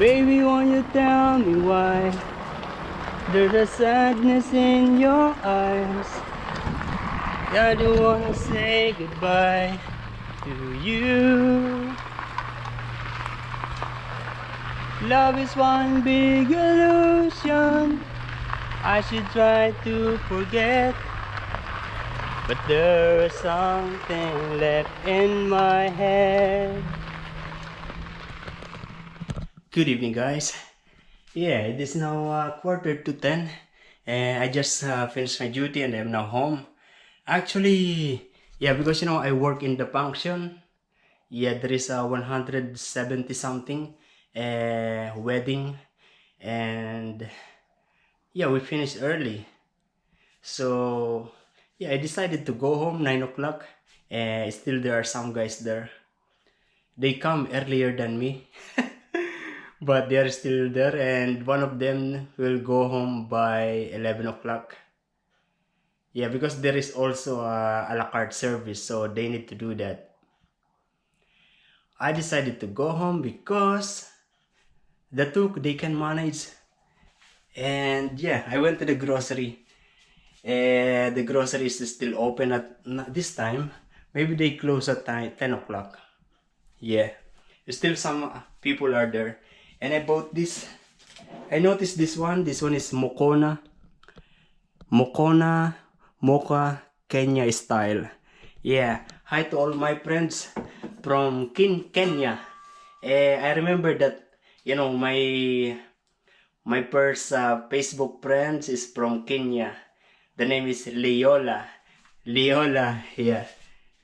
Baby, won't you tell me why? There's a sadness in your eyes. I don't wanna say goodbye to you. Love is one big illusion. I should try to forget, but there is something left in my head. Good evening, guys. Yeah, it is now 9:45, and I just finished my duty and I'm now home. Actually, yeah, because I work in the function. Yeah, there is a 170 something wedding, and yeah, we finished early. So yeah, I decided to go home 9 o'clock. Still there are some guys there. They come earlier than me. But they are still there, and one of them will go home by 11 o'clock. Yeah, because there is also a la carte service, so they need to do that. I decided to go home because the two they can manage. And yeah, I went to the grocery. The grocery is still open at this time. Maybe they close at 10 o'clock. Yeah, still some people are there. And I bought this. I noticed this one. This one is Mocha Mocha Kenya style. Yeah, hi to all my friends from Kenya. I remember that my first Facebook friends is from Kenya. The name is Leola. Leola, yeah.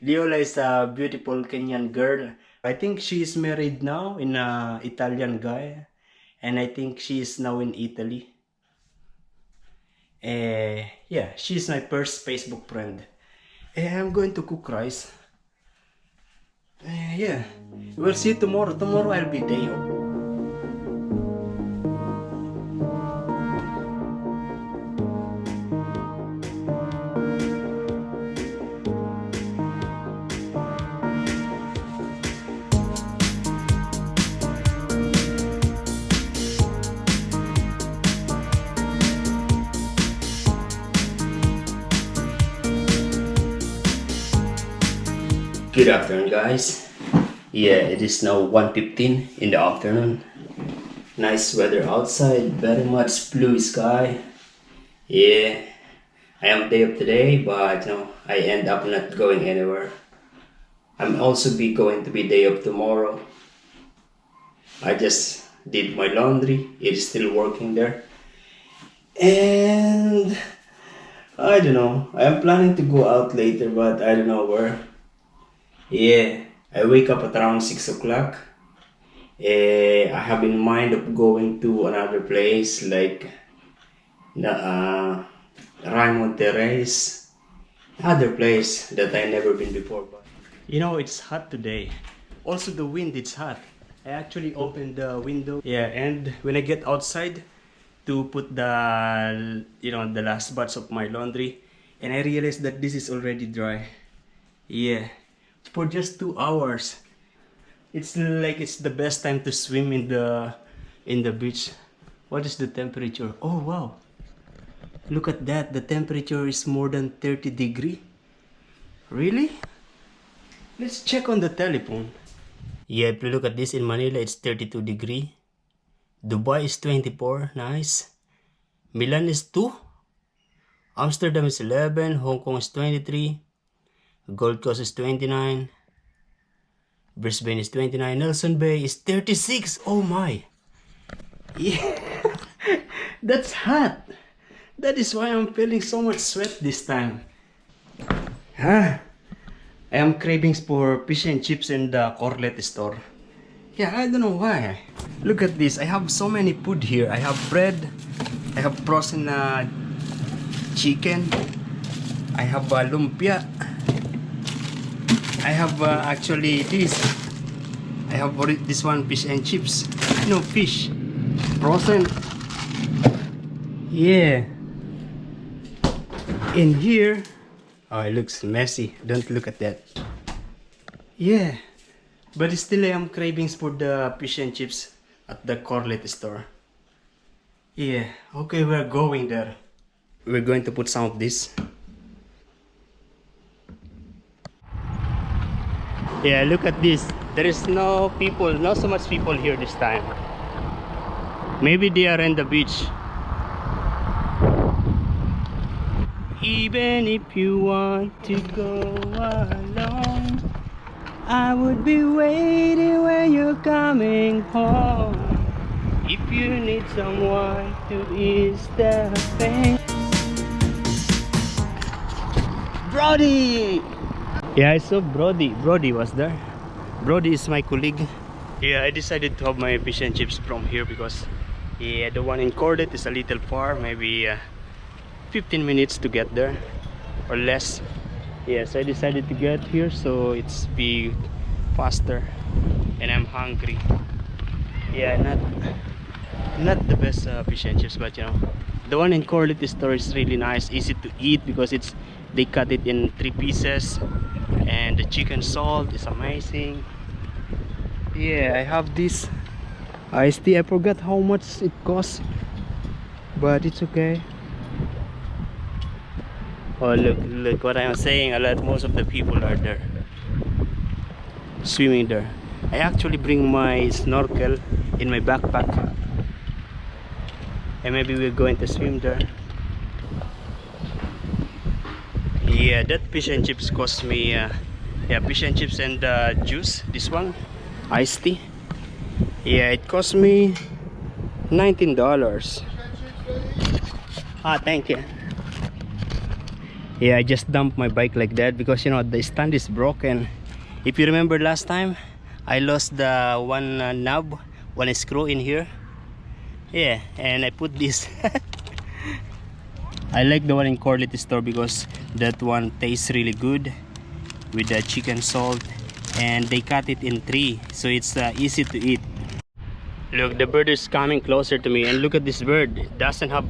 Leola is a beautiful Kenyan girl. I think she is married now in a Italian guy, and I think she is now in Italy. Yeah, she's my first Facebook friend. I'm going to cook rice. Yeah, we'll see tomorrow. Tomorrow I'll be day off. Good afternoon, guys. Yeah, it is now 1:15 in the afternoon. Nice weather outside, very much blue sky. Yeah, I am day off today, but I end up not going anywhere. I'm also going to be day off tomorrow. I just did my laundry. It is still working there. And I don't know. I am planning to go out later, but I don't know where. Yeah, I wake up at around 6 o'clock. I have in mind of going to another place like Raymond Terrace, other place that I never been before. But it's hot today. Also the wind, it's hot. I actually opened the window. Yeah, and when I get outside to put the the last batch of my laundry, and I realized that this is already dry. Yeah. For just 2 hours. It's like it's the best time to swim in the beach. What is the temperature? Oh wow. Look at that. The temperature is more than 30 degree. Really? Let's check on the telephone. Yeah, if you look at this in Manila, it's 32 degree. Dubai is 24. Nice. Milan is 2. Amsterdam is 11. Hong Kong is 23. Gold Coast is 29. Brisbane is 29. Nelson Bay is 36. Oh my. Yeah. That's hot. That is why I'm feeling so much sweat this time. I am cravings for fish and chips in the Corlet store. Yeah, I don't know why. Look at this. I have so many food here. I have bread. I have frozen chicken. I have lumpia. I have actually this. I have this one, fish and chips. No, fish. Frozen. Yeah. In here. Oh, it looks messy. Don't look at that. Yeah. But still I am cravings for the fish and chips. at the Corlet store. Yeah, okay, we're going there. We're going to put some of this. Yeah, look at this. There is no people, not so much people here this time. Maybe they are in the beach. Even if you want to go alone, I would be waiting when you're coming home. If you need someone to ease the pain. Brody! Yeah, I saw Brody. Brody was there. Brody is my colleague. Yeah, I decided to have my fish and chips from here because yeah, the one in Cordet is a little far, maybe 15 minutes to get there or less. Yes, I decided to get here so it's be faster, and I'm hungry. Yeah, not the best fish and chips, but you know, the one in Corlet store is really nice, easy to eat because they cut it in 3 pieces, and the chicken salt is amazing. Yeah, I have this iced tea. I forgot how much it costs, but it's okay. Oh, look what I'm saying. Most of the people are there swimming there. I actually bring my snorkel in my backpack, and maybe we're going to swim there. Yeah, that fish and chips cost me yeah, fish and chips and juice, this one iced tea, yeah, it cost me $19. Thank you. Yeah, I just dumped my bike like that because you know the stand is broken. If you remember last time, I lost the one knob, one screw in here. Yeah, and I put this. I like the one in Corlet store because that one tastes really good with the chicken salt, and they cut it in 3, so it's easy to eat. Look, the bird is coming closer to me, and look at this bird. It doesn't have,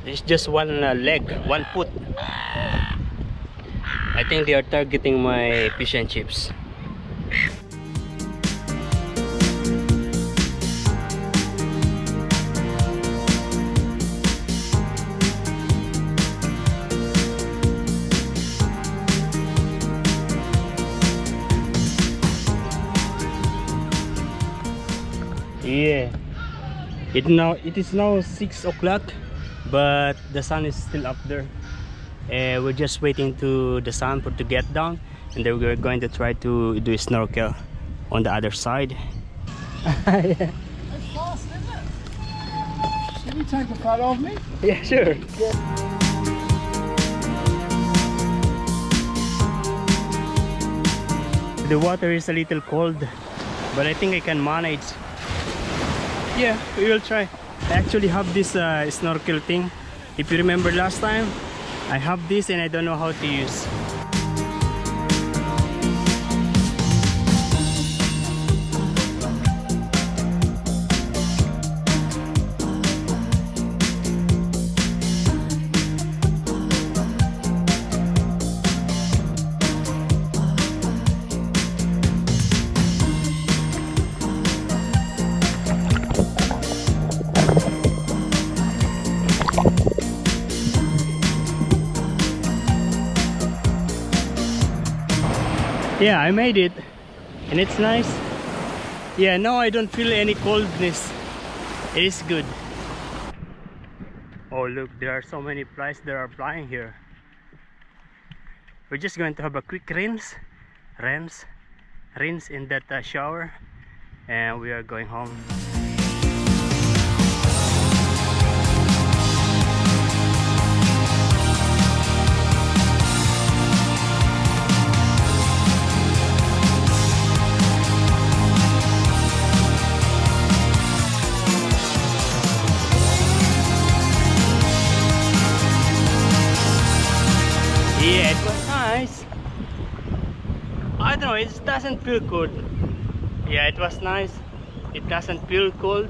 it's just one leg, one foot. I think they are targeting my fish and chips. Yeah, it is now 6 o'clock, but the sun is still up there. We're just waiting to the sun to get down, and then we're going to try to do a snorkel on the other side. Yeah. That's fast, isn't it? Can you take a photo of me? Yeah, sure. Yeah. The water is a little cold, but I think I can manage. Yeah, we will try. I actually have this snorkel thing. If you remember last time, I have this and I don't know how to use. Yeah, I made it, and it's nice. Yeah, now I don't feel any coldness. It is good. Oh look, there are so many flies that are flying here. We're just going to have a quick rinse in that shower, and we are going home. Yeah, it was nice. I don't know, it doesn't feel cold. Yeah, it was nice. It doesn't feel cold.